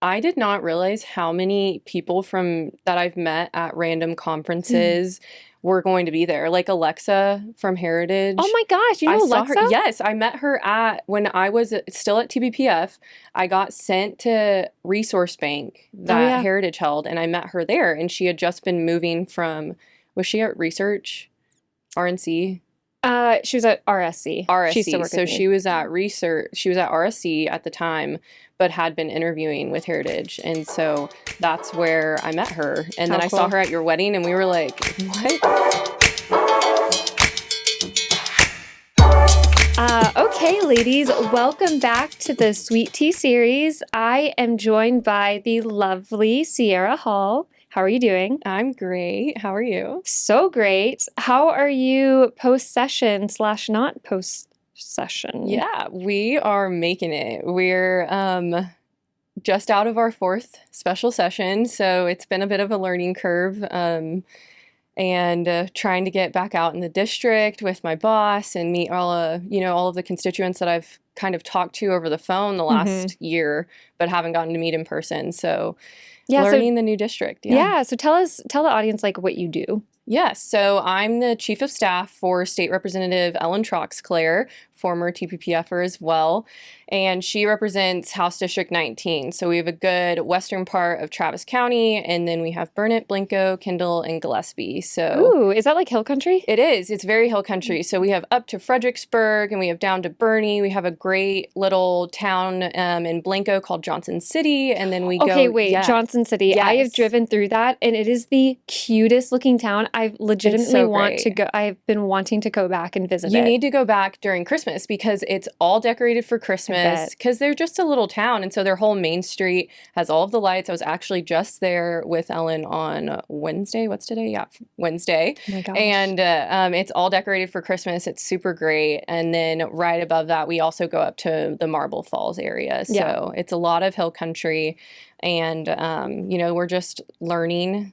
I did not realize how many people from that I've met at random conferences were going to be there. Like Alexa from Oh Heritage. my gosh, you I know saw her. Alexa? Yes, I met her at when I was still at TBPF. I got sent to Resource Bank Oh that yeah. Heritage held, and I met her there. And she had just been moving from, was she at Research, RNC? She was at RSC. She used to RSC. work with So me. she was at research, she was at RSC at the time, but had been interviewing with Heritage. And so that's where I met her. And then How I saw cool. her at your wedding and we were like, what? Okay, ladies, welcome back to the Sweet Tea series. I am joined by the lovely Ciara Hall. How are you doing? I'm great. How are you? So great. How are you post session slash not post session? Yeah, we are making it. We're just out of our fourth special session, so it's been a bit of a learning curve. And trying to get back out in the district with my boss and meet all of the constituents that I've kind of talked to over the phone the Mm-hmm. last year, but haven't gotten to meet in person. So Yeah, so learning the new district. Yeah. yeah, so tell the audience like what you do. Yes, so I'm the chief of staff for State Representative Ellen Troxclair, former TPPFer as well, and she represents House District 19. So we have a good western part of Travis County, and then we have Burnett, Blanco, Kendall, and Gillespie. So Ooh, is that like hill country? it is. It's very hill country. So we have up to Fredericksburg and we have down to Bernie. We have a great little town in Blanco called Johnson City. And then we Okay, go, wait, yeah, Johnson City. I have yes, driven through that and it is the cutest looking town. I it's legitimately so want to great. go. I've been wanting to go back and visit You it. need to go back during Christmas because it's all decorated for I Christmas bet. because they're just a little town. And so their whole main street has all of the lights. I was actually just there with Ellen on Wednesday. What's today? Yeah, Wednesday. Oh my gosh. And it's all decorated for Christmas. It's super great. And then right above that, we also go up to the Marble Falls area. Yeah. So it's a lot of hill country. And, we're just learning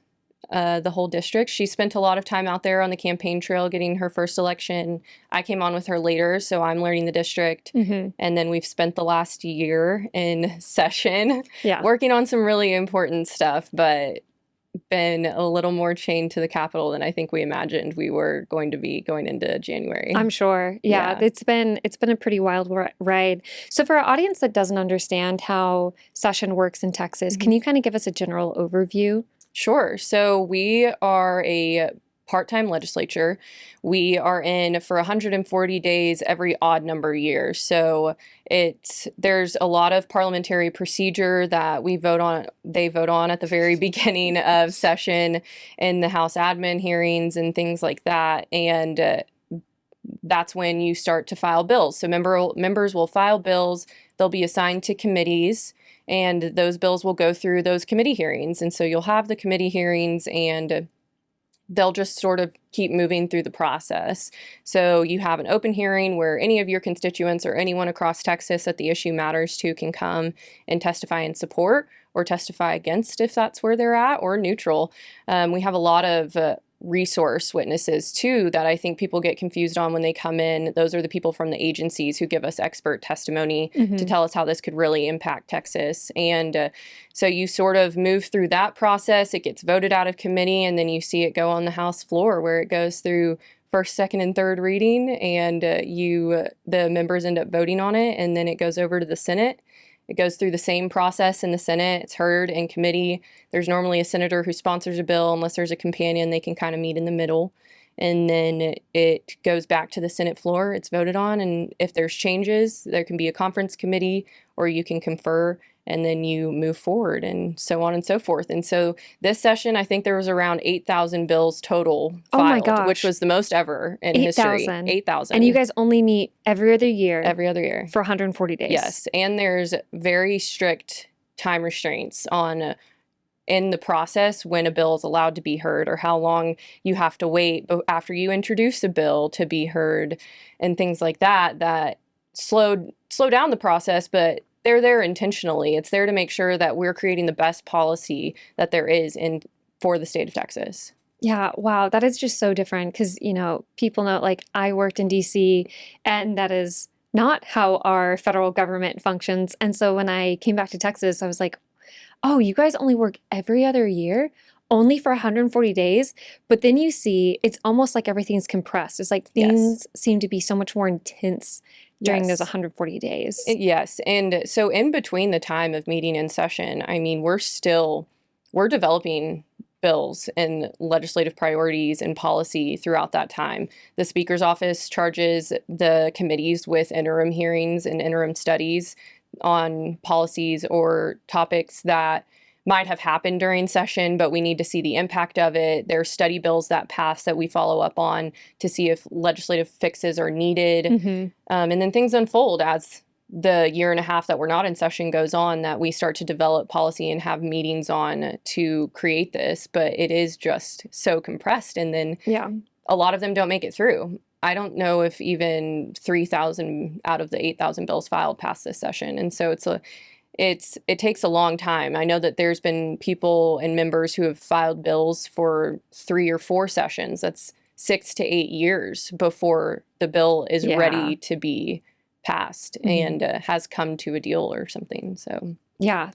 the whole district. She spent a lot of time out there on the campaign trail getting her first election. I came on with her later, so I'm learning the district. Hmm. And then we've spent the last year in session Yeah. working on some really important stuff, but been a little more chained to the Capitol than I think we imagined we were going to be going into January. I'm sure. Yeah, Yeah. it's been a pretty wild ride. So for our audience that doesn't understand how session works in Texas, Mhm. can you kind of give us a general overview? Sure. So we are a part-time legislature. We are in for 140 days every odd number year. So there's a lot of parliamentary procedure that they vote on at the very beginning of session in the House admin hearings and things like that. And that's when you start to file bills. So members will file bills, they'll be assigned to committees, and those bills will go through those committee hearings. And so you'll have the committee hearings and they'll just sort of keep moving through the process. So you have an open hearing where any of your constituents or anyone across Texas that the issue matters to can come and testify in support or testify against if that's where they're at, or neutral. We have a lot of resource witnesses too that I think people get confused on when they come in. Those are the people from the agencies who give us expert testimony to Hmm. tell us how this could really impact Texas. And so you sort of move through that process. It gets voted out of committee, and then you see it go on the House floor where it goes through first, second, and third reading, and the members end up voting on it, and then it goes over to the Senate. It goes through the same process in the Senate. It's heard in committee. There's normally a senator who sponsors a bill. Unless there's a companion, they can kind of meet in the middle. And then it goes back to the Senate floor. It's voted on. And if there's changes, there can be a conference committee or you can confer and then you move forward and so on and so forth. And so this session, I think there was around 8,000 bills total Oh my filed, which gosh. was the most ever in history. 8,000. And you 8,000 guys only meet every other year every other year. for 140 days. Yes, and there's very strict time restraints on in the process when a bill is allowed to be heard or how long you have to wait after you introduce a bill to be heard and things like that that slow down the process, but they're there intentionally. It's there to make sure that we're creating the best policy that there is in for the state of Texas. Yeah, wow, that is just so different because, people know like I worked in DC and that is not how our federal government functions. And so when I came back to Texas, I was like, oh, you guys only work every other year, only for 140 days. But then you see it's almost like everything's compressed. It's like Yes. things seem to be so much more intense during those Yes. 140 days. Yes. And so in between the time of meeting in session, I mean, we're developing bills and legislative priorities and policy throughout that time. The Speaker's office charges the committees with interim hearings and interim studies on policies or topics that might have happened during session, but we need to see the impact of it. There are study bills that pass that we follow up on to see if legislative fixes are needed. Mhm. And then things unfold as the year and a half that we're not in session goes on, that we start to develop policy and have meetings on to create this. But it is just so compressed. And then Yeah. a lot of them don't make it through. I don't know if even 3,000 out of the 8,000 bills filed pass this session. And so it takes a long time. I know that there's been people and members who have filed bills for 3 or 4 sessions. That's 6 to 8 years before the bill is Yeah. ready to be passed Mhm. and has come to a deal or something. So Yeah,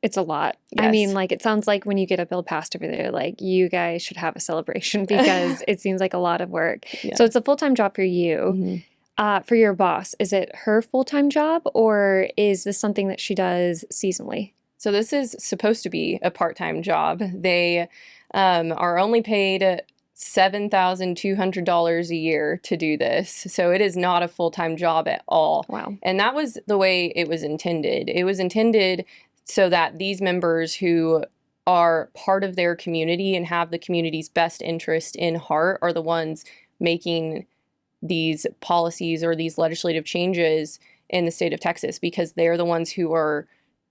it's a lot. I mean, yes. like, it sounds like when you get a bill passed over there, like, you guys should have a celebration because it seems like a lot of work. Yeah. So it's a full-time job for you. Mhm. For your boss, is it her full-time job or is this something that she does seasonally? So this is supposed to be a part-time job. They are only paid $7,200 a year to do this. So it is not a full-time job at all. Wow. And that was the way it was intended. It was intended so that these members who are part of their community and have the community's best interest in heart are the ones making these policies or these legislative changes in the state of Texas, because they're the ones who are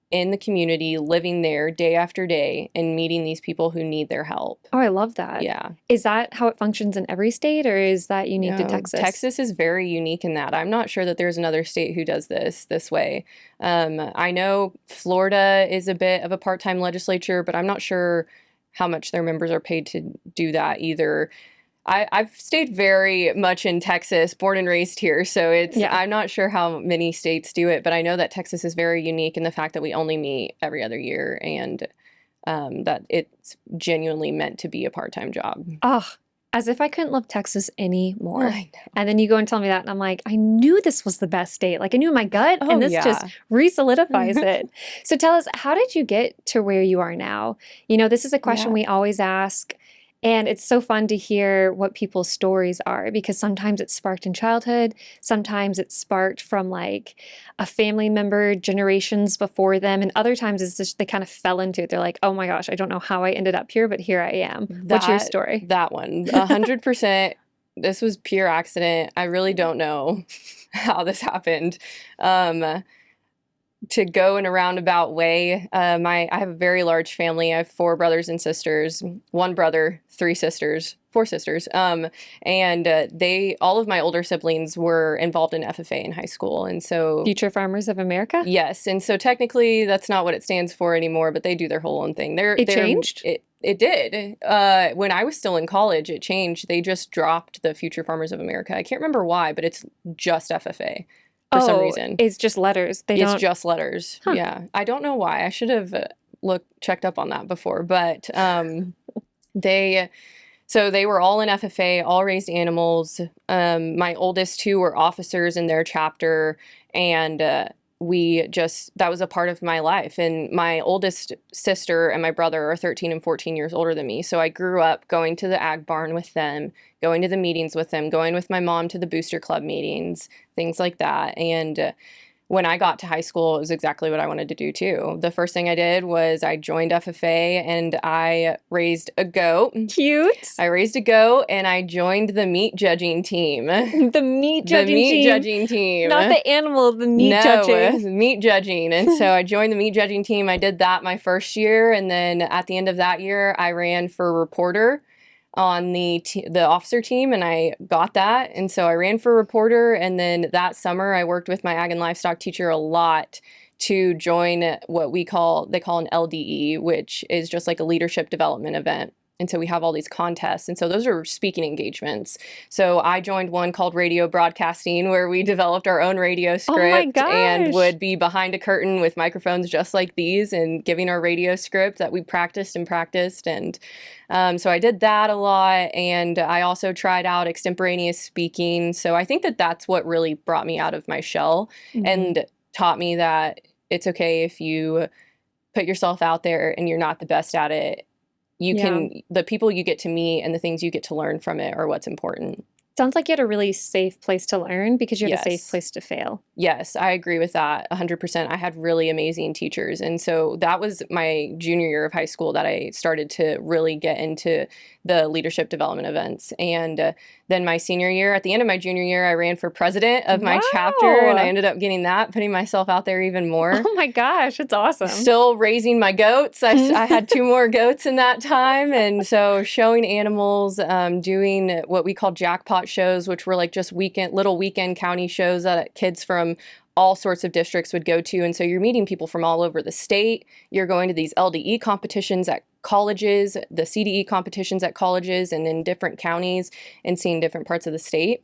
in the community, living there day after day and meeting these people who need their help. Oh, I love that. Yeah. Is that how it functions in every state or is that unique to No, Texas? Texas is very unique in that. I'm not sure that there's another state who does this way. I know Florida is a bit of a part-time legislature, but I'm not sure how much their members are paid to do that either. I've stayed very much in Texas, born and raised here, so Yeah. I'm not sure how many states do it, but I know that Texas is very unique in the fact that we only meet every other year, and that it's genuinely meant to be a part-time job. Oh, as if I couldn't love Texas anymore. I know. And then you go and tell me that, and I'm like, I knew this was the best state. Like, I knew in my gut, Oh, and this just yeah. re-solidifies it. So tell us, how did you get to where you are now? You know, this is a question Yeah. we always ask, and it's so fun to hear what people's stories are because sometimes it's sparked in childhood, sometimes it's sparked from like a family member generations before them, and other times it's just they kind of fell into it. They're like, oh my gosh, I don't know how I ended up here, but here I am. What's your story? That one, 100%. This was pure accident. I really don't know how this happened. To go in a roundabout way, I have a very large family. I have 4 brothers and sisters, 1 brother, 3 sisters, 4 sisters. And all of my older siblings were involved in FFA in high school. And so Future Farmers of America? yes. And so technically that's not what it stands for anymore, but they do their whole own thing. It changed? It did. When I was still in college, it changed. They just dropped the Future Farmers of America. I can't remember why, but it's just FFA for some reason. It's just letters. It's just letters. Huh. Yeah. I don't know why. I should have checked up on that before, but they were all in FFA, all raised animals. My oldest 2 were officers in their chapter, and that was a part of my life. And my oldest sister and my brother are 13 and 14 years older than me. So I grew up going to the ag barn with them, going to the meetings with them, going with my mom to the booster club meetings, things like that. And when I got to high school, it was exactly what I wanted to do too. The first thing I did was I joined FFA and I raised a goat. Cute. I raised a goat and I joined the meat judging team. The meat judging The meat team. judging team. Not the animal, the meat judging. Meat judging. And so I joined the meat judging team. I did that my first year. And then at the end of that year, I ran for reporter on the officer team, and I got that. And so I ran for reporter. And then that summer, I worked with my ag and livestock teacher a lot to join what they call an LDE, which is just like a leadership development event. And so we have all these contests. And so those are speaking engagements. So I joined one called radio broadcasting, where we developed our own radio Oh my script and gosh. would be behind a curtain with microphones just like these and giving our radio script that we practiced and practiced. And so I did that a lot. And I also tried out extemporaneous speaking. So I think that that's what really brought me out of my shell and taught me that it's okay if you put yourself out there and you're not the best at it. You can, the people you get to meet and the things you get to learn from it are what's important. Sounds like you had a really safe place to learn because you had a safe Yes. place to fail. Yes, I agree with that 100%. I had really amazing teachers. And so that was my junior year of high school that I started to really get into the leadership development events. And then my senior year, at the end of my junior year, I ran for president of my chapter, and I ended up getting that, putting myself out there even more. Oh my gosh, it's awesome. Still raising my goats. I had 2 more goats in that time. And so showing animals, doing what we call jackpot shows, which were like just little weekend county shows that kids from all sorts of districts would go to. And so you're meeting people from all over the state. You're going to these LDE competitions at colleges, the CDE competitions at colleges and in different counties, and seeing different parts of the state.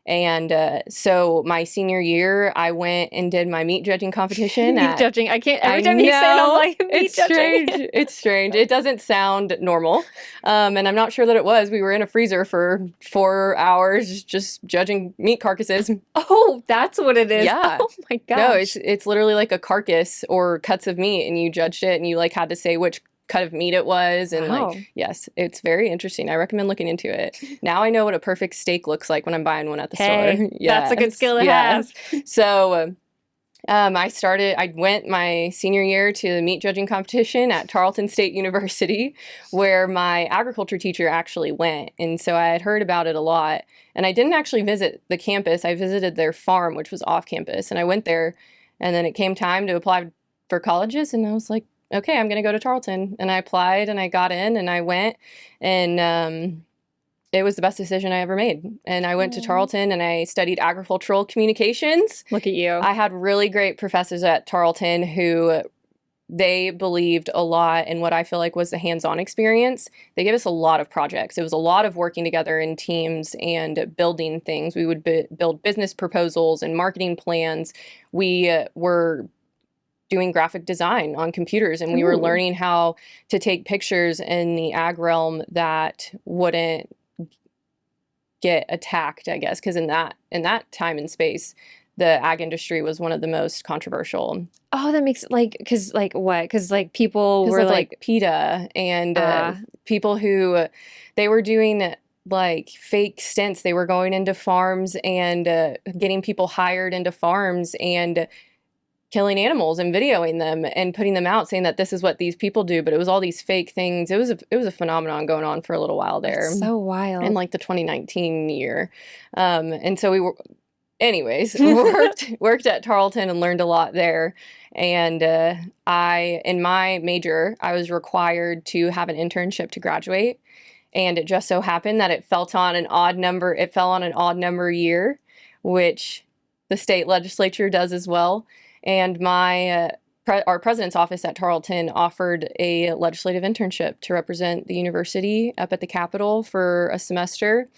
And so my senior year, I went and did my meat judging competition. Meat judging. I can't, every time you say it, I'm like, meat it's judging. strange. It's strange. It doesn't sound normal. And I'm not sure that it was. We were in a freezer for 4 hours just judging meat carcasses. Oh, that's what it is. Yeah. Oh my gosh. No, it's literally like a carcass or cuts of meat, and you judged it, and you like had to say which cut of meat it was. And Wow. like, yes, it's very interesting. I recommend looking into it. Now I know what a perfect steak looks like when I'm buying one at the store. That's a good Yes, skill to yeah. have. So I went my senior year to the meat judging competition at Tarleton State University, where my agriculture teacher actually went. And so I had heard about it a lot. And I didn't actually visit the campus. I visited their farm, which was off campus. And I went there, and then it came time to apply for colleges. And I was like, okay, I'm going to go to Tarleton. And I applied, and I got in, and I went. And it was the best decision I ever made. And I went to Tarleton, and I studied agricultural communications. Look at you. I had really great professors at Tarleton who they believed a lot in what I feel like was the hands-on experience. They gave us a lot of projects. It was a lot of working together in teams and building things. We would build business proposals and marketing plans. We were doing graphic design on computers, and we were learning how to take pictures in the ag realm that wouldn't get attacked, I guess, because in that time and space, the ag industry was one of the most controversial. Oh, that makes because what? Because people were Of like PETA and people who they were doing like fake stints. They were going into farms and getting people hired into farms and killing animals and videoing them and putting them out, saying that this is what these people do, but it was all these fake things. It was a phenomenon going on for a little while there. That's so wild. In like the 2019 year. And so we were, anyways, worked at Tarleton and learned a lot there. And in my major, I was required to have an internship to graduate. And it just so happened that it fell on an odd number year, which the state legislature does as well. And our president's office at Tarleton offered a legislative internship to represent the university up at the Capitol for a semester.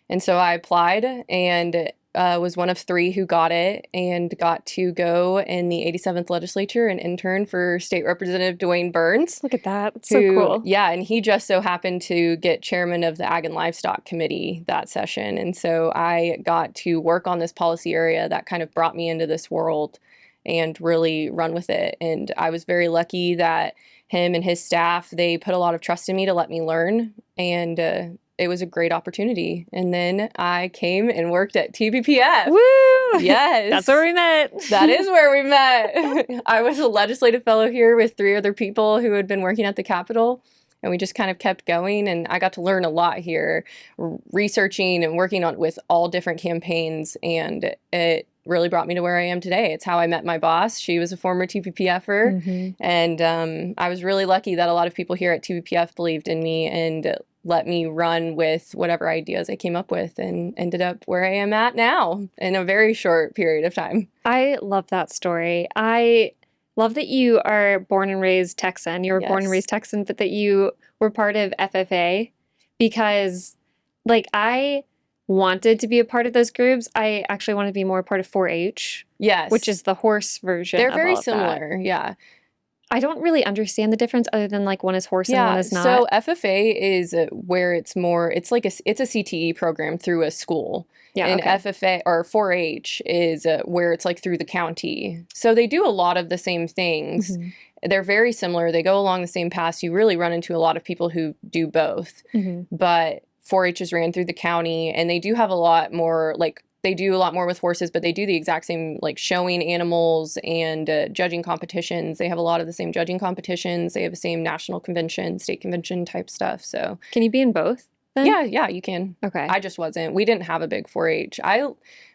And so I applied and was one of 3 who got it, and got to go in the 87th legislature and intern for State Representative Dwayne Burns. Look at that. It's so cool. Yeah, and he just so happened to get chairman of the Ag and Livestock Committee that session. And so I got to work on this policy area that kind of brought me into this world and really run with it. And I was very lucky that him and his staff, they put a lot of trust in me to let me learn. And it was a great opportunity. And then I came and worked at TBPF. Woo! Yes. That's where we met. That is where we met. I was a legislative fellow here with 3 other people who had been working at the Capitol. And we just kind of kept going, and I got to learn a lot here, researching and working with all different campaigns, and it really brought me to where I am today. It's how I met my boss. She was a former TPPFer, and I was really lucky that a lot of people here at TPPF believed in me and let me run with whatever ideas I came up with, and ended up where I am at now in a very short period of time. I love that story. Love that you are born and raised Texan. You were born and Yes. raised Texan, but that you were part of FFA because, like, I wanted to be a part of those groups. I actually want to be more a part of 4-H, Yes. which is the horse version They're of very all of that. similar. Yeah. I don't really understand the difference other than like one is horse and one Yeah. is not. So FFA is where it's more, it's like it's a CTE program through a school. Yeah, And okay. FFA or 4-H is where it's like through the county. So they do a lot of the same things. Mhm. They're very similar. They go along the same paths. You really run into a lot of people who do both. Mhm. But 4-H is ran through the county, and they do have a lot more, like, they do a lot more with horses, but they do the exact same, like, showing animals and judging competitions. They have a lot of the same judging competitions. They have the same national convention, state convention type stuff. So Can you be in both then? yeah, you can. Okay. I just wasn't. We didn't have a big 4-H. I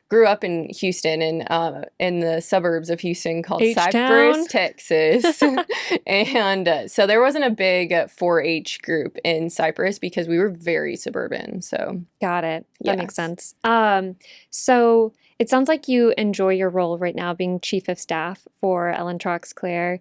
grew up in Houston and in the suburbs of Houston called H-Town? Cypress, Texas. And so there wasn't a big 4-H group in Cypress because we were very suburban. So Got it. That makes yes. sense. So it sounds like you enjoy your role right now being chief of staff for Ellen Troxclair.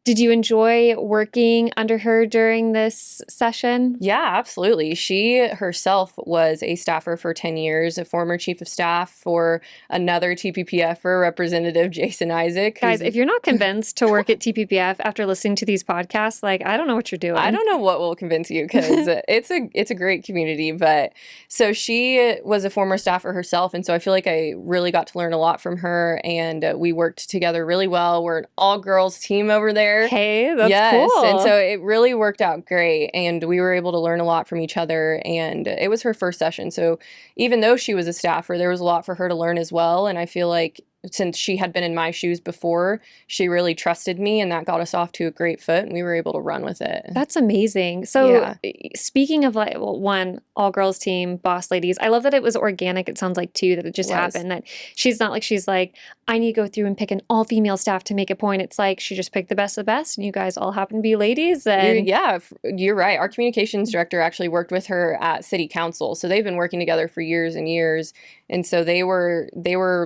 Did you enjoy working under her during this session? Yeah, absolutely. She herself was a staffer for 10 years, a former chief of staff for another TPPFer, Representative Jason Isaac. Guys, if you're not convinced to work at TPPF after listening to these podcasts, like, I don't know what you're doing. I don't know what will convince you because it's a great community. But so she was a former staffer herself, and so I feel like I really got to learn a lot from her, and we worked together really well. We're an all-girls team over there. Hey, that's Yes, cool. and so it really worked out great, and we were able to learn a lot from each other, and it was her first session. So even though she was a staffer, there was a lot for her to learn as well, and I feel like since she had been in my shoes before, she really trusted me, and that got us off to a great foot, and we were able to run with it. That's amazing. So Yeah. speaking of like, well, one all-girls team, boss ladies, I love that it was organic. It sounds like too, that it just It was. happened, that she's not like, she's like, I need to go through and pick an all-female staff to make a point. It's like she just picked the best of the best, and you guys all happen to be ladies. And Yeah, you're right. Our communications director actually worked with her at city council, so they've been working together for years and years. And so they were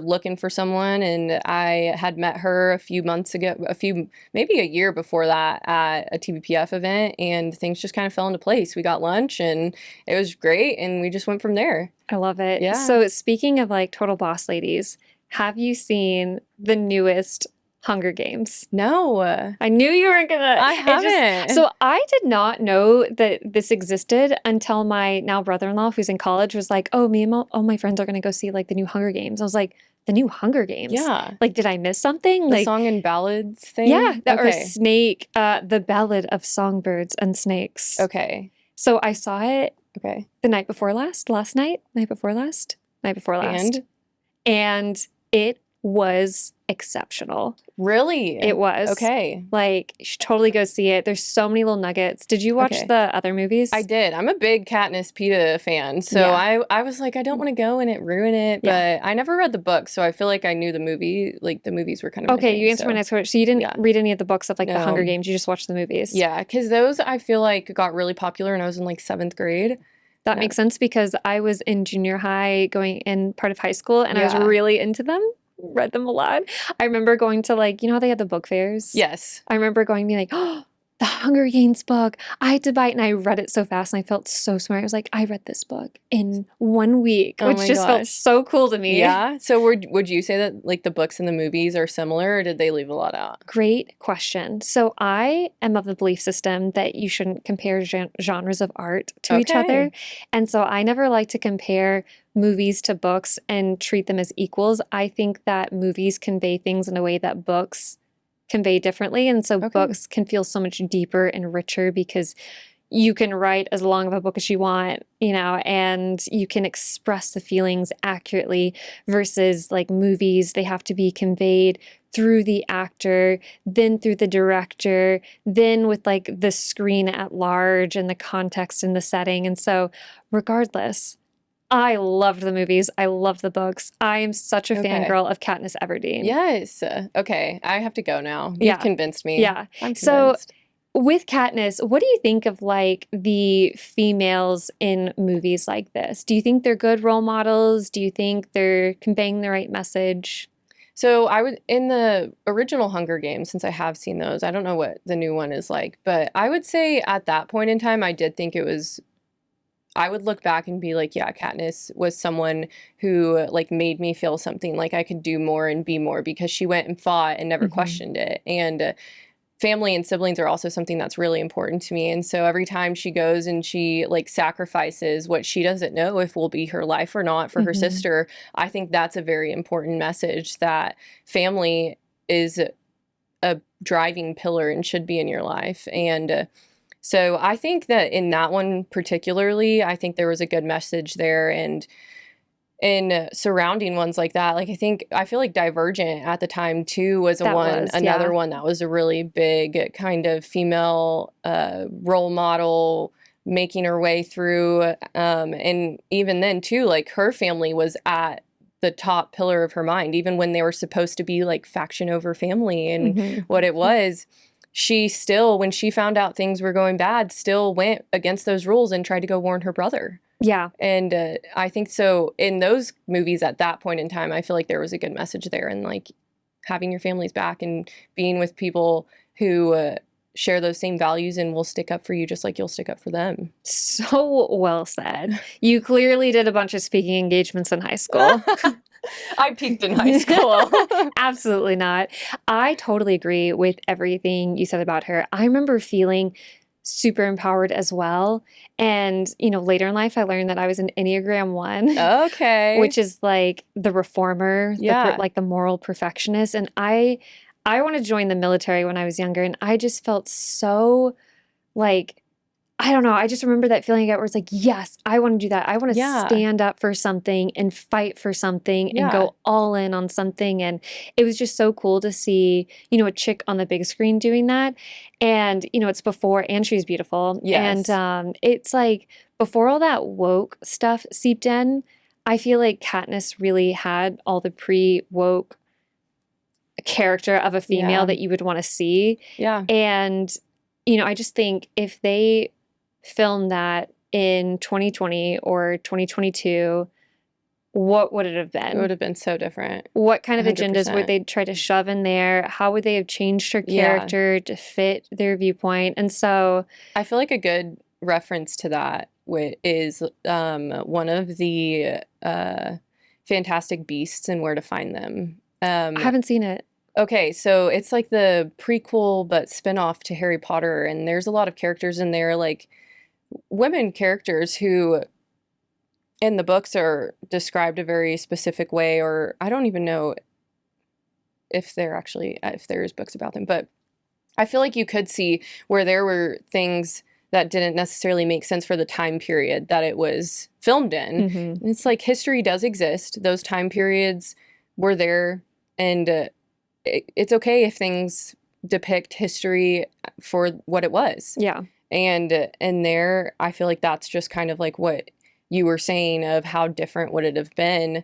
looking for someone, and I had met her a few months ago, maybe a year before that at a TBPF event, and things just kind of fell into place. We got lunch, and it was great, and we just went from there. I love it. Yeah. So speaking of like total boss ladies, have you seen the newest Hunger Games? No, I knew you weren't gonna. I it just- haven't. so I did not know that this existed until my now brother-in-law, who's in college, was like, "Oh, me and all my friends are gonna go see like the new Hunger Games." I was like, "The new Hunger Games? Yeah, Like, did I miss something? the Like, song and ballads thing. yeah, or Okay. Snake, the Ballad of Songbirds and Snakes." Okay. So I saw it Okay. the night before last, night before last. And it was exceptional. Really? It was. Okay. Like, you should totally go see it. There's so many little nuggets. Did you watch Okay. the other movies? I did. I'm a big Katniss Peta fan, so Yeah. I was like, I don't want to go and it ruin it, Yeah. but I never read the book, so I feel like I knew the movie. Like the movies were kind of my Okay, thing, you answered my so. next question. So you didn't Yeah. read any of the books of like the Hunger No. Games. You just watched the movies. Yeah, because those I feel like got really popular when I was in like 7th grade. That Yeah. makes sense because I was in junior high going in part of high school and I was Yeah. really into them. Read them a lot. I remember going to like, you know how they had the book fairs? Yes. I remember going and being like, oh, the Hunger Games book. I had to buy it and I read it so fast and I felt so smart. I was like, I read this book in 1 week, Oh which my just felt gosh. so cool to me. Yeah. So would you say that like the books and the movies are similar, or did they leave a lot out? Great question. So I am of the belief system that you shouldn't compare genres of art to each other. Okay. And so I never like to compare movies to books and treat them as equals. I think that movies convey things in a way that books convey differently. And so Okay. books can feel so much deeper and richer because you can write as long of a book as you want, you know, and you can express the feelings accurately versus like movies, they have to be conveyed through the actor, then through the director, then with like the screen at large and the context and the setting. And so regardless, I loved the movies. I loved the books. I am such a Okay. fangirl of Katniss Everdeen. Yes. Okay. I have to go now. You've Yeah. convinced me. Yeah. I'm So convinced. with Katniss, what do you think of like the females in movies like this? Do you think they're good role models? Do you think they're conveying the right message? So I would in the original Hunger Games, since I have seen those, I don't know what the new one is like, but I would say at that point in time, I did think it was. I would look back and be like, yeah, Katniss was someone who like made me feel something like I could do more and be more because she went and fought and never Hmm. questioned it. And family and siblings are also something that's really important to me. And so every time she goes and she like sacrifices what she doesn't know if will be her life or not for her Hmm. sister, I think that's a very important message that family is a driving pillar and should be in your life. And so I think that in that one particularly, I think there was a good message there. And in surrounding ones like that, like I feel like Divergent at the time too was That was, another yeah. one that was a really big kind of female role model making her way through. And even then too, like her family was at the top pillar of her mind, even when they were supposed to be like faction over family and Hmm. what it was. She still, when she found out things were going bad, still went against those rules and tried to go warn her brother. Yeah. And I think so in those movies at that point in time, I feel like there was a good message there and like having your families back and being with people who share those same values and will stick up for you just like you'll stick up for them. So well said. You clearly did a bunch of speaking engagements in high school. I peaked in high school. Absolutely not. I totally agree with everything you said about her. I remember feeling super empowered as well. And, later in life, I learned that I was an Enneagram 1, Okay. which is like the reformer, Yeah. like the moral perfectionist. And I wanted to join the military when I was younger, and I just felt so like I don't know. I just remember that feeling where it's like, yes, I want to do that. I want to Yeah. stand up for something and fight for something and Yeah. go all in on something. And it was just so cool to see, a chick on the big screen doing that. And, it's before, and she's beautiful. And Yes. it's like before all that woke stuff seeped in, I feel like Katniss really had all the pre-woke character of a female Yeah. that you would want to see. Yeah. And, I just think if they filmed that in 2020 or 2022, what would it have It would been? have been so different. What kind of agendas would 100%. they try to shove in there? How would they have changed her Yeah. character to fit their viewpoint? And so, I feel like a good reference to that is one of the Fantastic Beasts and Where to Find Them. I haven't seen it. Okay, so it's like the prequel but spin-off to Harry Potter, and there's a lot of characters in there, like women characters who in the books are described a very specific way, or I don't even know if they're actually if there's books about them, but I feel like you could see where there were things that didn't necessarily make sense for the time period that it was filmed in. Hmm. And it's like history does exist. Those time periods were there, and it's okay if things depict history for what it was. Yeah. And there, I feel like that's just kind of like what you were saying of how different would it have been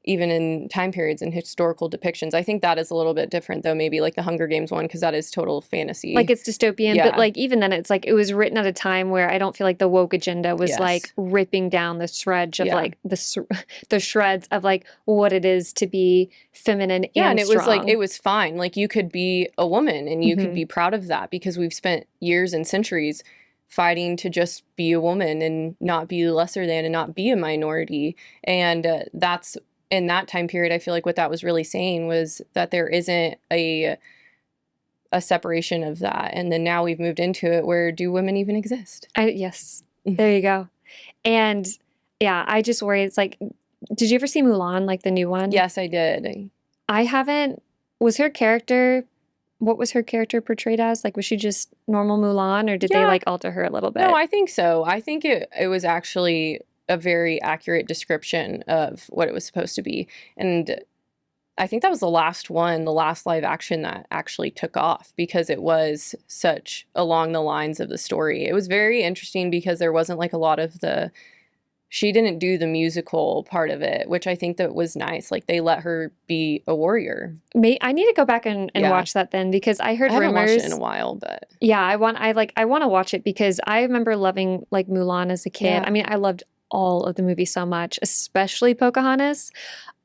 even in time periods and historical depictions. I think that is a little bit different though, maybe like the Hunger Games one, because that is total fantasy. Like it's dystopian, but Yeah. like even then it's like it was written at a time where I don't feel like the woke agenda was Yes. like ripping down the shred of Yeah. like the shreds of like what it is to be feminine Yeah, and and it was like strong. it was fine. Like you could be a woman and you could Mhm. be proud of that because we've spent years and centuries fighting to just be a woman and not be lesser than and not be a minority. And that's in that time period, I feel like what that was really saying was that there isn't a separation of that. And then now we've moved into it where do women even exist? Yes. There you go. And yeah, I just worry it's like did you ever see Mulan, like the new one? Yes, I did. I haven't was her character what was her character portrayed as? Like was she just normal Mulan or did they Yeah. like alter her a little bit? No, I think so. I think it was actually a very accurate description of what it was supposed to be. And I think that was the last one, the last live action that actually took off because it was such along the lines of the story. It was very interesting because there wasn't like a lot of she didn't do the musical part of it, which I think that was nice. Like they let her be a warrior. I need to go back and Yeah. watch that then because I heard I haven't watched rumors. it in a while, but Yeah, I want to watch it because I remember loving like Mulan as a kid. Yeah. I mean, I loved all of the movies so much, especially Pocahontas.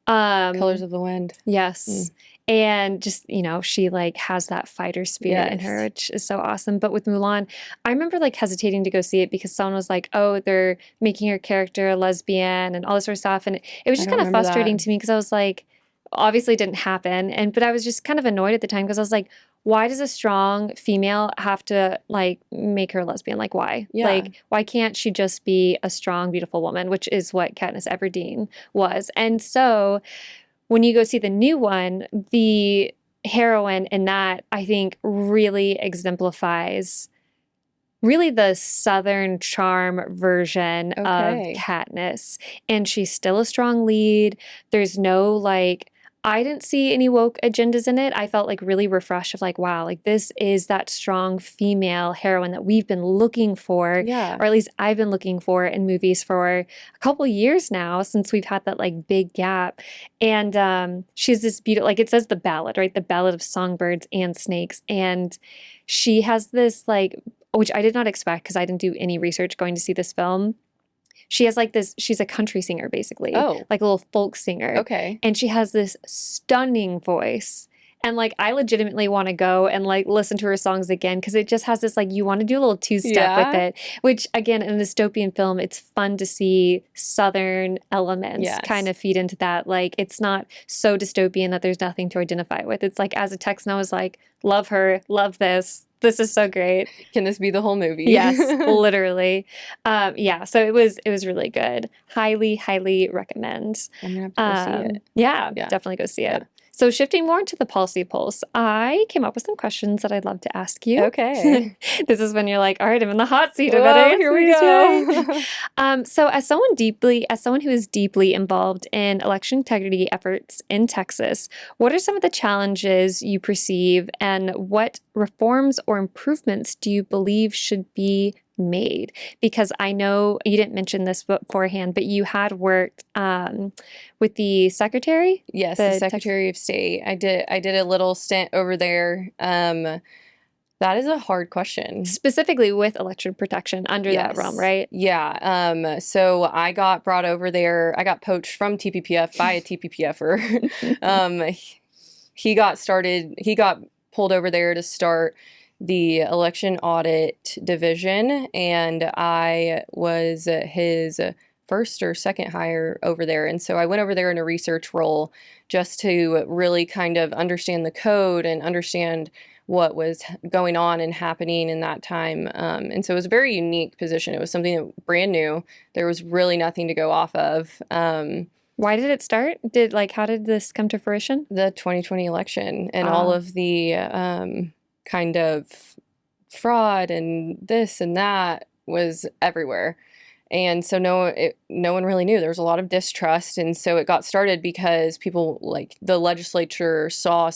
Colors of the Wind. Yes. And just, she like has that fighter spirit in her, Yes. which is so awesome. But with Mulan, I remember like hesitating to go see it because someone was like, oh, they're making her character a lesbian and all this sort of stuff. And it was I just don't kind of remember frustrating that. to me because I was like, obviously it didn't happen. But I was just kind of annoyed at the time because I was like, why does a strong female have to like make her a lesbian? Like why? Yeah. Like why can't she just be a strong, beautiful woman, which is what Katniss Everdeen was. And so when you go see the new one, the heroine in that, I think, really exemplifies really the Southern charm version of Okay. Katniss. And she's still a strong lead. There's no like, I didn't see any woke agendas in it. I felt like really refreshed of like, wow, like this is that strong female heroine that we've been looking for, Yeah. or at least I've been looking for in movies for a couple years now since we've had that like big gap. And she's this beautiful, like it says the ballad, right? The Ballad of Songbirds and Snakes. And she has this like, which I did not expect because I didn't do any research going to see this film. She has like this, she's a country singer basically, Oh, like a little folk singer. okay. And she has this stunning voice. And like I legitimately want to go and like listen to her songs again because it just has this like you want to do a little two-step with Yeah. it, which again in a dystopian film it's fun to see southern elements kind Yes. of feed into that. Like it's not so dystopian that there's nothing to identify with. It's like as a Texan I was like, love her, love this. This is so great. Can this be the whole movie? Yes, literally. Yeah, so it was really good. Highly, highly recommend. I'm gonna have to go see it. Yeah, Yeah. definitely go see Yeah. it. So shifting more into the policy pulse, I came up with some questions that I'd love to ask you. Okay. This is when you're like, all right, I'm in the hot seat. I Whoa, better answer here we these right. go. So as someone who is deeply involved in election integrity efforts in Texas, what are some of the challenges you perceive and what reforms or improvements do you believe should be made? Because I know you didn't mention this beforehand, but you had worked with the secretary, Yes, the the Secretary of State. I did a little stint over there. That is a hard question. specifically with election protection under that realm, Yes. right? Yeah. So I got brought over there. I got poached from TPPF by a TPPFer. He got pulled over there to start the election audit division, and I was his first or second hire over there. And so I went over there in a research role just to really kind of understand the code and understand what was going on and happening in that time. And so it was a very unique position. It was something that brand new. There was really nothing to go off of. Why did it start? How did this come to fruition? The 2020 election and all of the kind of fraud and this and that was everywhere. And so no one really knew. There was a lot of distrust. And so it got started because people like the legislature saw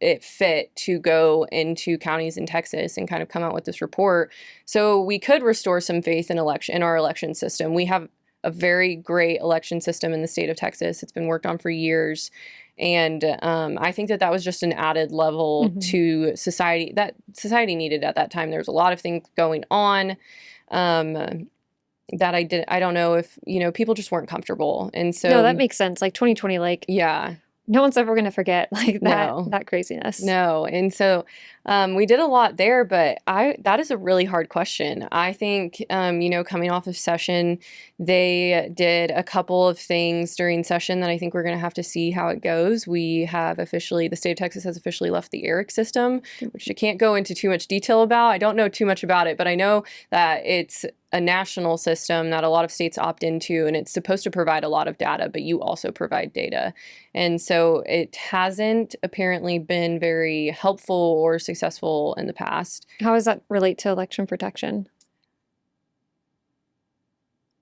it fit to go into counties in Texas and kind of come out with this report so we could restore some faith in our election system. We have a very great election system in the state of Texas. It's been worked on for years. And I think that was just an added level to society that society needed at that time. There was a lot of things going on that I don't know if, people just weren't comfortable. And so No, that makes sense. Like 2020, like yeah. no one's ever going to forget like No. that craziness. No. And so we did a lot there, but that is a really hard question. I think, coming off of session, they did a couple of things during session that I think we're going to have to see how it goes. The state of Texas has officially left the ERIC system, which I can't go into too much detail about. I don't know too much about it, but I know that it's a national system that a lot of states opt into, and it's supposed to provide a lot of data, but you also provide data. And so it hasn't apparently been very helpful or successful in the past. How does that relate to election protection?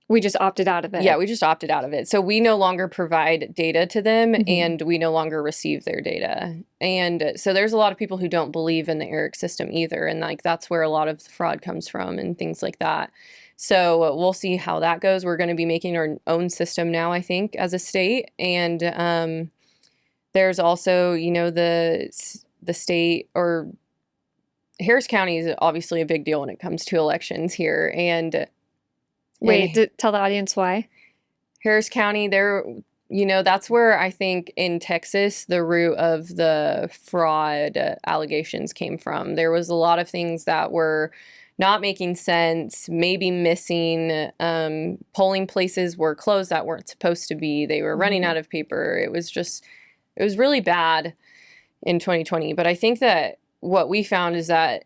We just opted out of it. Yeah, we just opted out of it. So we no longer provide data to them and we no longer receive their data. And so there's a lot of people who don't believe in the ERIC system either. And like that's where a lot of the fraud comes from and things like that. So we'll see how that goes. We're going to be making our own system now, I think, as a state. And there's also, the state or Harris County is obviously a big deal when it comes to elections here. And Wait, tell the audience why. Harris County, That's where I think in Texas, the root of the fraud allegations came from. There was a lot of things that were not making sense, maybe missing. Polling places were closed that weren't supposed to be. They were running out of paper. It was really bad in 2020. But I think that what we found is that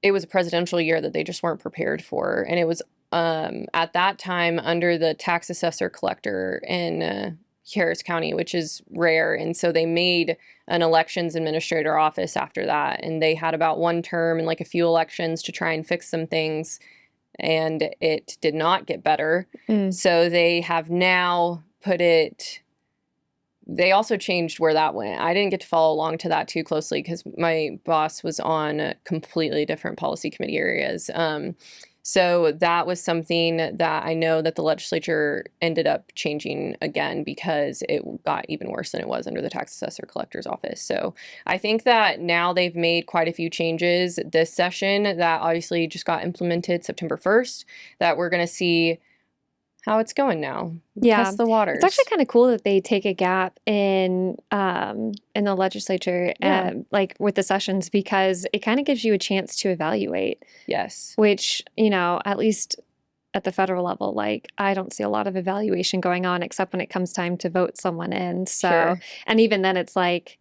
it was a presidential year that they just weren't prepared for. And it was at that time under the tax assessor collector in Harris County, which is rare. And so they made an elections administrator office after that. And they had about one term and like a few elections to try and fix some things. And it did not get better. So they have now they also changed where that went. I didn't get to follow along to that too closely because my boss was on completely different policy committee areas. So that was something that I know that the legislature ended up changing again because it got even worse than it was under the tax assessor collector's office. So I think that now they've made quite a few changes this session that obviously just got implemented September 1st that we're going to see how it's going now. Yeah. Test the waters. It's actually kind of cool that they take a gap in the legislature, like with the sessions, because it kind of gives you a chance to evaluate. Yes. Which, at least at the federal level, like I don't see a lot of evaluation going on except when it comes time to vote someone in. So, Sure. And even then it's like,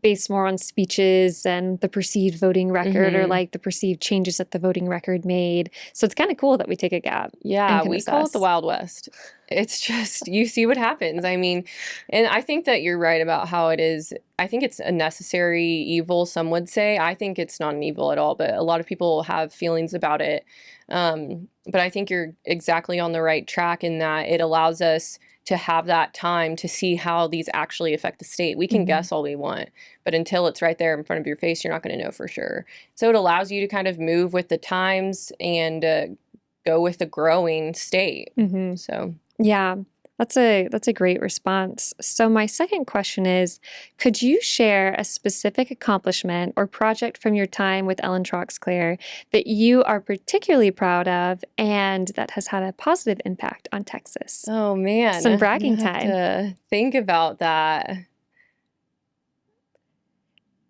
based more on speeches and the perceived voting record or like the perceived changes that the voting record made. So it's kind of cool that we take a gap. Yeah, we call it the Wild West. It's just, you see what happens. I mean, and I think that you're right about how it is. I think it's a necessary evil, some would say. I think it's not an evil at all, but a lot of people have feelings about it. But I think you're exactly on the right track in that it allows us to have that time to see how these actually affect the state. We can guess all we want, but until it's right there in front of your face, you're not going to know for sure. So it allows you to kind of move with the times and go with the growing state. So yeah, that's a great response. So my second question is, could you share a specific accomplishment or project from your time with Ellen Troxclair that you are particularly proud of and that has had a positive impact on Texas? Oh man, some bragging I have time. to think about that.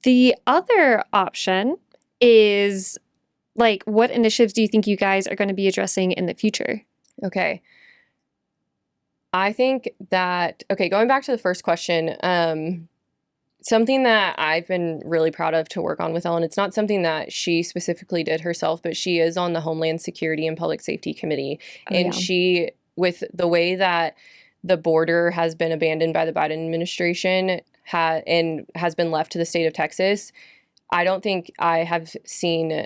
The other option is like, what initiatives do you think you guys are going to be addressing in the future? Okay. I think that, going back to the first question, something that I've been really proud of to work on with Ellen, it's not something that she specifically did herself, but she is on the Homeland Security and Public Safety Committee. And she, with the way that the border has been abandoned by the Biden administration and has been left to the state of Texas, I don't think I have seen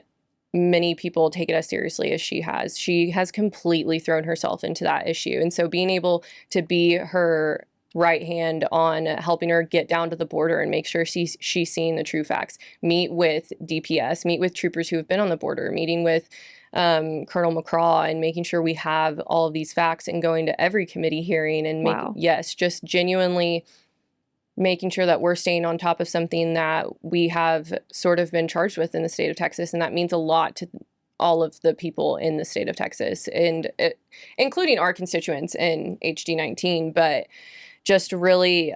many people take it as seriously as she has. She has completely thrown herself into that issue. And so being able to be her right hand on helping her get down to the border and make sure she's seeing the true facts, meet with DPS, meet with troopers who have been on the border, meeting with Colonel McCraw and making sure we have all of these facts and going to every committee hearing and just genuinely making sure that we're staying on top of something that we have sort of been charged with in the state of Texas. And that means a lot to all of the people in the state of Texas, and including our constituents in HD 19, but just really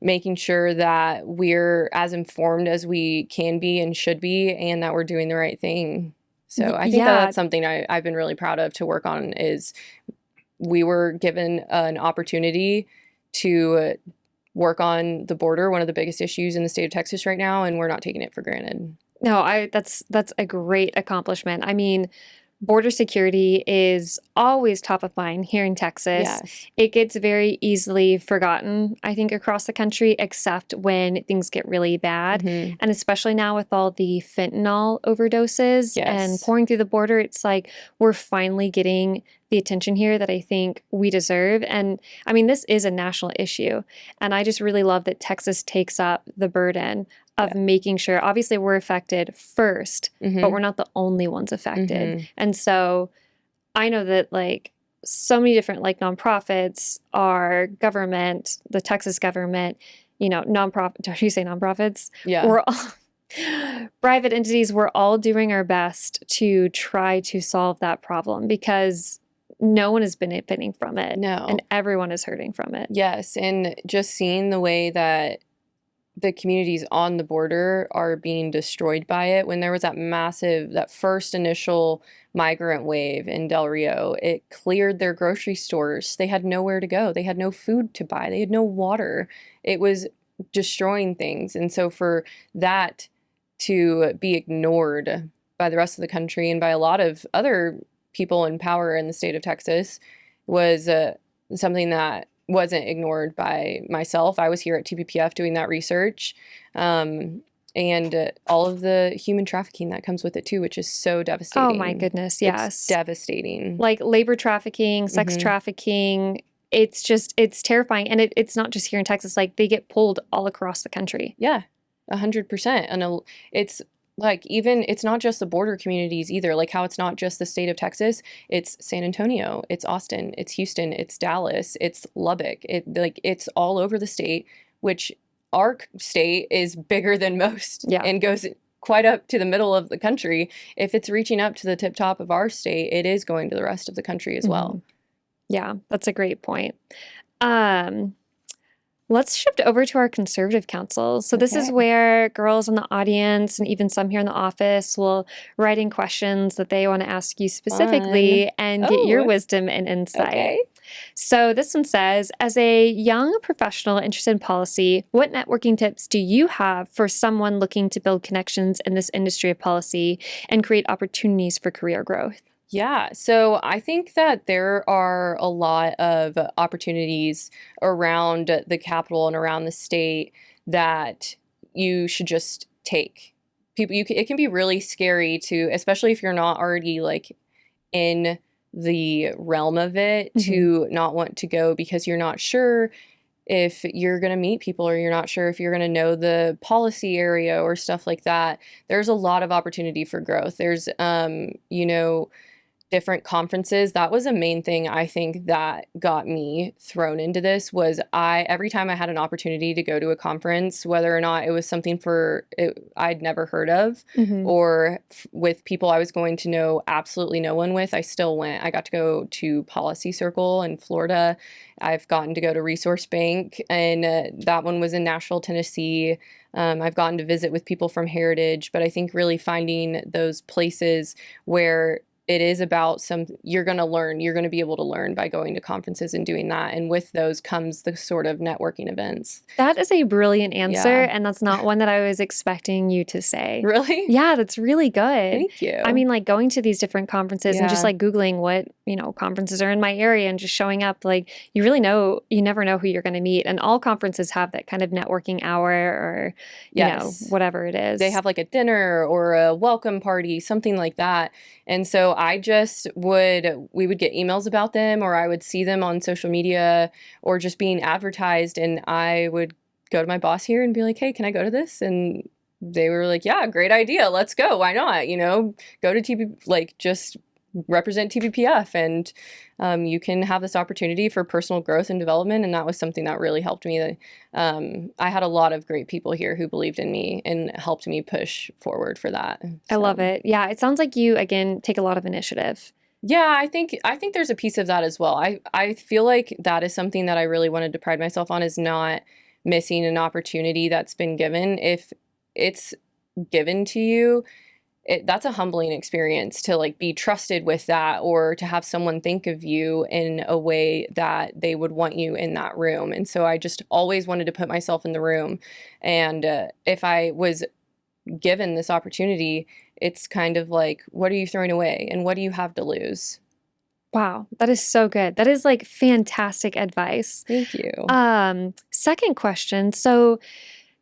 making sure that we're as informed as we can be and should be, and that we're doing the right thing. So I think that's something I've been really proud of to work on, is we were given an opportunity to work on the border, one of the biggest issues in the state of Texas right now, and we're not taking it for granted. No, that's a great accomplishment. I mean, border security is always top of mind here in Texas. Yes. It gets very easily forgotten, I think, across the country, except when things get really bad. And especially now with all the fentanyl overdoses and pouring through the border, it's like we're finally getting the attention here that I think we deserve. And I mean, this is a national issue. And I just really love that Texas takes up the burden of making sure, obviously we're affected first, but we're not the only ones affected. And so I know that like so many different like nonprofits, our government, the Texas government, nonprofit, did you say nonprofits? Yeah. We're all private entities, we're all doing our best to try to solve that problem, because no one is benefiting from it. No. And everyone is hurting from it. Yes, and just seeing the way that the communities on the border are being destroyed by it. When there was that first initial migrant wave in Del Rio, it cleared their grocery stores. They had nowhere to go. They had no food to buy. They had no water. It was destroying things. And so for that to be ignored by the rest of the country and by a lot of other people in power in the state of Texas was something that wasn't ignored by myself. I was here at TPPF doing that research, and all of the human trafficking that comes with it too, which is so devastating. Oh my goodness, yes. It's devastating. Like labor trafficking, sex trafficking. It's terrifying. And it's not just here in Texas, like they get pulled all across the country. Yeah, 100%. And it's like, even it's not just the border communities either, like how it's not just the state of Texas, it's San Antonio, it's Austin, it's Houston, it's Dallas, it's Lubbock. It's all over the state, which our state is bigger than most and goes quite up to the middle of the country. If it's reaching up to the tip top of our state, it is going to the rest of the country as well. Yeah, that's a great point. Let's shift over to our conservative council. So this is where girls in the audience and even some here in the office will write in questions that they want to ask you specifically and get your wisdom and insight. So this one says, as a young professional interested in policy, what networking tips do you have for someone looking to build connections in this industry of policy and create opportunities for career growth? Yeah, so I think that there are a lot of opportunities around the Capitol and around the state that you should just take. It can be really scary to, especially if you're not already like in the realm of it, to not want to go because you're not sure if you're going to meet people, or you're not sure if you're going to know the policy area or stuff like that. There's a lot of opportunity for growth. There's, different conferences. That was a main thing I think that got me thrown into this. Was every time I had an opportunity to go to a conference, whether or not it was something I'd never heard of, or with people I was going to know absolutely no one with, I still went. I got to go to Policy Circle in Florida. I've gotten to go to Resource Bank, and that one was in Nashville, Tennessee. I've gotten to visit with people from Heritage, but I think really finding those places where it is about you're going to be able to learn by going to conferences and doing that. And with those comes the sort of networking events. That is a brilliant answer. And that's not one that I was expecting you to say. Really? Yeah, that's really good. Thank you. I mean, like going to these different conferences and just like Googling what, conferences are in my area and just showing up, like you never know who you're going to meet. And all conferences have that kind of networking hour or, whatever it is. They have like a dinner or a welcome party, something like that. And so we would get emails about them, or I would see them on social media or just being advertised. And I would go to my boss here and be like, hey, can I go to this? And they were like, yeah, great idea. Let's go. Why not? Go to just represent TPPF, and you can have this opportunity for personal growth and development. And that was something that really helped me. I had a lot of great people here who believed in me and helped me push forward for that. I love it. Yeah, it sounds like you, again, take a lot of initiative. Yeah, I think there's a piece of that as well. I feel like that is something that I really wanted to pride myself on, is not missing an opportunity that's been given. If it's given to you, that's a humbling experience to like be trusted with that, or to have someone think of you in a way that they would want you in that room. And so I just always wanted to put myself in the room. And if I was given this opportunity, it's kind of like, what are you throwing away and what do you have to lose? Wow, that is so good. That is like fantastic advice. Thank you. Second question. So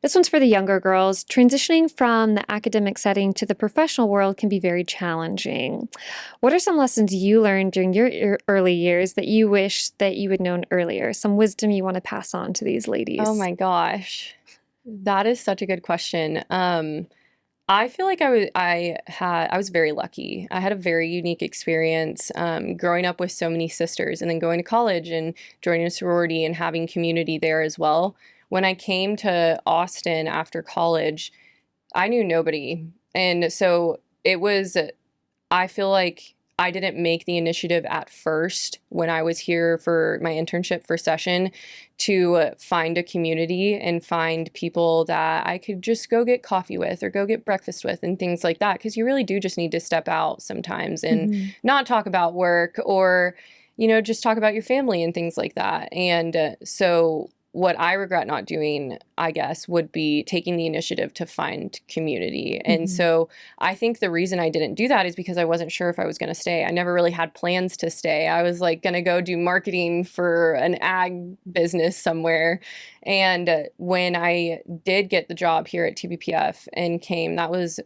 this one's for the younger girls. Transitioning from the academic setting to the professional world can be very challenging. What are some lessons you learned during your early years that you wish that you had known earlier? Some wisdom you want to pass on to these ladies? Oh my gosh. That is such a good question. I feel like I was very lucky. I had a very unique experience growing up with so many sisters, and then going to college and joining a sorority and having community there as well. When I came to Austin after college, I knew nobody. And so I feel like I didn't make the initiative at first when I was here for my internship first session to find a community and find people that I could just go get coffee with or go get breakfast with and things like that. Because you really do just need to step out sometimes and not talk about work or, just talk about your family and things like that. And so what I regret not doing, I guess, would be taking the initiative to find community. And so I think the reason I didn't do that is because I wasn't sure if I was going to stay. I never really had plans to stay. I was like going to go do marketing for an ag business somewhere. And when I did get the job here at TBPF and came, that was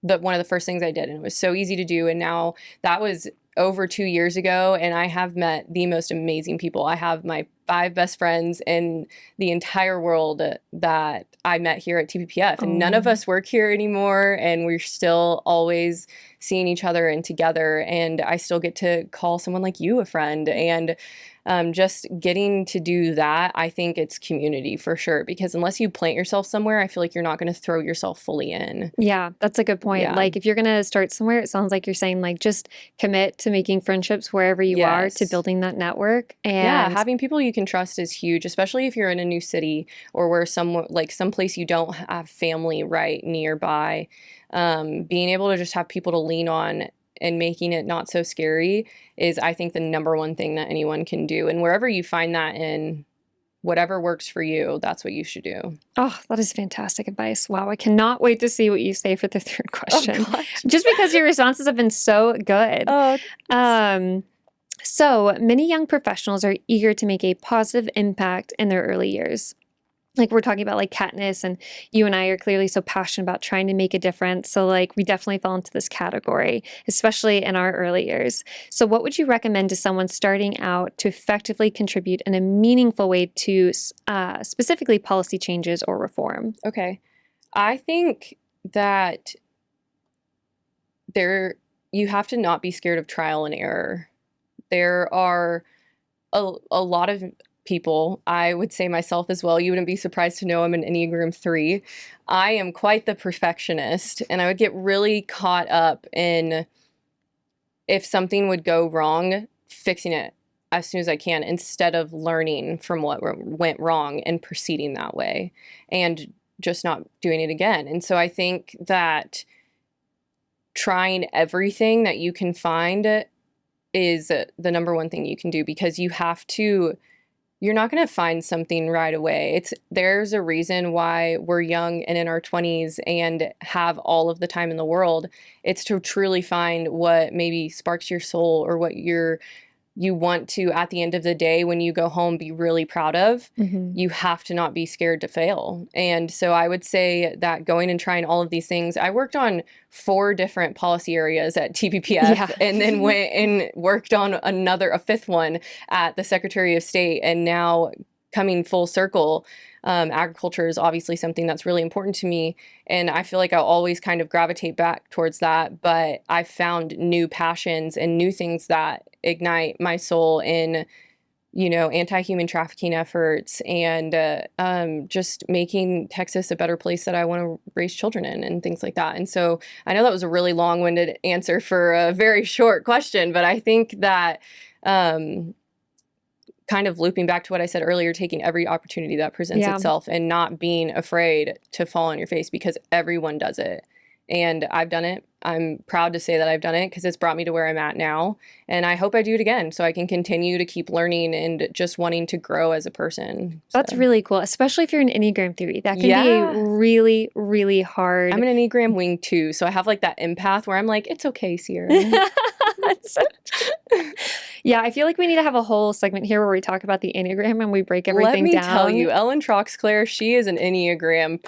one of the first things I did. And it was so easy to do. And now that was over 2 years ago, and I have met the most amazing people. I have my 5 best friends in the entire world that I met here at TPPF, and none of us work here anymore, and we're still always seeing each other and together, and I still get to call someone like you a friend, and just getting to do that, I think it's community for sure, because unless you plant yourself somewhere, I feel like you're not going to throw yourself fully in. Yeah, that's a good point. Yeah. Like if you're going to start somewhere, it sounds like you're saying like just commit to making friendships wherever you are, to building that network. And yeah, having people you can trust is huge, especially if you're in a new city or where someplace you don't have family right nearby. Being able to just have people to lean on and making it not so scary is, I think, the number one thing that anyone can do. And wherever you find that in, whatever works for you, that's what you should do. Oh, that is fantastic advice. Wow, I cannot wait to see what you say for the third question. Oh, just because your responses have been so good. So many young professionals are eager to make a positive impact in their early years. Like we're talking about like Katniss, and you and I are clearly so passionate about trying to make a difference. So like we definitely fall into this category, especially in our early years. So what would you recommend to someone starting out to effectively contribute in a meaningful way to specifically policy changes or reform? Okay. I think that you have to not be scared of trial and error. There are a lot of people, I would say myself as well, you wouldn't be surprised to know I'm an Enneagram 3. I am quite the perfectionist, and I would get really caught up in, if something would go wrong, fixing it as soon as I can, instead of learning from what went wrong and proceeding that way and just not doing it again. And so I think that trying everything that you can find is the number one thing you can do, because you're not going to find something right away. There's a reason why we're young and in our 20s and have all of the time in the world. It's to truly find what maybe sparks your soul, or what you want to, at the end of the day, when you go home, be really proud of. You have to not be scared to fail. And so I would say that going and trying all of these things, I worked on 4 different policy areas at TPPF, and then went and worked on a 5th one at the Secretary of State. And now coming full circle, agriculture is obviously something that's really important to me, and I feel like I'll always kind of gravitate back towards that, but I found new passions and new things that ignite my soul in, anti-human trafficking efforts, and just making Texas a better place that I want to raise children in, and things like that. And so I know that was a really long-winded answer for a very short question, but I think that kind of looping back to what I said earlier, taking every opportunity that presents itself and not being afraid to fall on your face, because everyone does it. And I've done it. I'm proud to say that I've done it, because it's brought me to where I'm at now. And I hope I do it again, so I can continue to keep learning and just wanting to grow as a person. That's really cool, especially if you're an Enneagram 3. That can be a really, really hard. I'm an Enneagram wing 2, so I have like that empath where I'm like, it's okay, Ciara. Yeah, I feel like we need to have a whole segment here where we talk about the Enneagram and we break everything down. Let me tell you, Ellen Troxclair, she is an Enneagram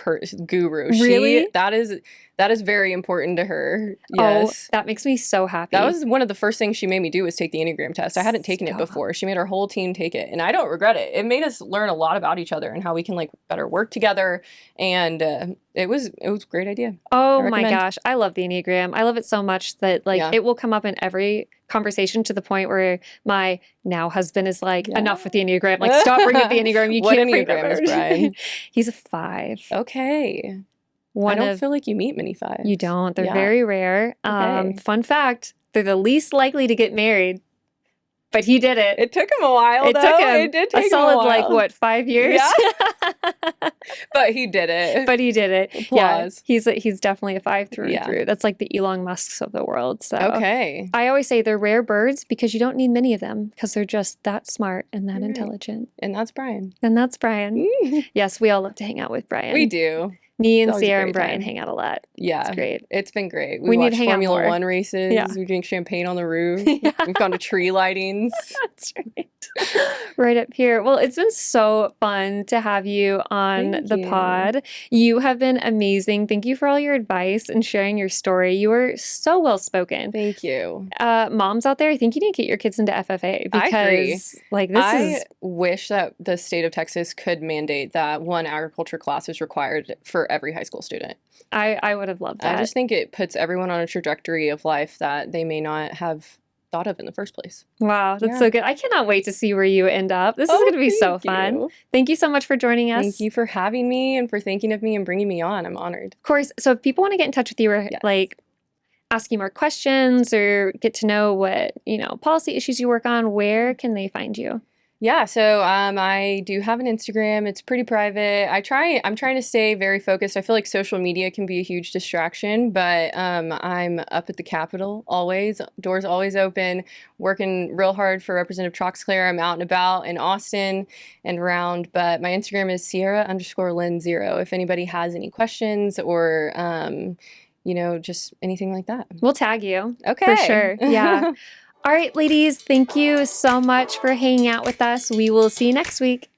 guru. Really? That is very important to her. Yes. Oh, that makes me so happy. That was one of the first things she made me do, was take the Enneagram test. I hadn't taken it before. She made our whole team take it, and I don't regret it. It made us learn a lot about each other and how we can like better work together. And it was a great idea. Oh my gosh, I love the Enneagram. I love it so much that it will come up in every conversation, to the point where my now husband is like, enough with the Enneagram. Like, stop bringing up the Enneagram. You what can't Enneagram is Brian? He's a 5. Okay. I One don't of feel like you meet many fives. You don't. They're Yeah. very rare. Okay. Fun fact, they're the least likely to get married. But he did it. It took him a while, It though. took him It did take a him solid, a while. like, what, 5 years? Yeah. But he did it. But he did it. Applause. Yeah, he's definitely a 5 through Yeah. and through. That's like the Elon Musks of the world. So Okay. I always say they're rare birds because you don't need many of them because they're just that smart and that Right. intelligent. And that's Brian. And that's Brian. Yes, we all love to hang out with Brian. We do. Me It's and always a Ciara great and Brian time. hang out a lot. Yeah. It's great. It's been great. We need watch to hang out Formula more. One races. Yeah. We drink champagne on the roof. Yeah. We've gone to tree lightings. That's right. Right up here. Well, it's been so fun to have you on Thank the you. pod. You have been amazing. Thank you for all your advice and sharing your story. You are so well spoken. Thank you. Moms out there, I think you need to get your kids into FFA I agree. because like this I is wish that the state of Texas could mandate that one agriculture class is required for every high school student. I would have loved that. I just think it puts everyone on a trajectory of life that they may not have thought of in the first place. Wow, that's Yeah. so good. I cannot wait to see where you end up. This is going to be so thank fun. you. Thank you so much for joining us. Thank you for having me and for thinking of me and bringing me on. I'm honored. Of course, so if people want to get in touch with you or Yes. like ask you more questions or get to know what, policy issues you work on, where can they find you? Yeah, so I do have an Instagram. It's pretty private. I'm trying to stay very focused. I feel like social media can be a huge distraction, but I'm up at the Capitol always. Doors always open, working real hard for Representative Troxclair. I'm out and about in Austin and around, but my Instagram is Ciara_Lynn0 if anybody has any questions or just anything like that. We'll tag you. Okay. For sure. Yeah. All right, ladies, thank you so much for hanging out with us. We will see you next week.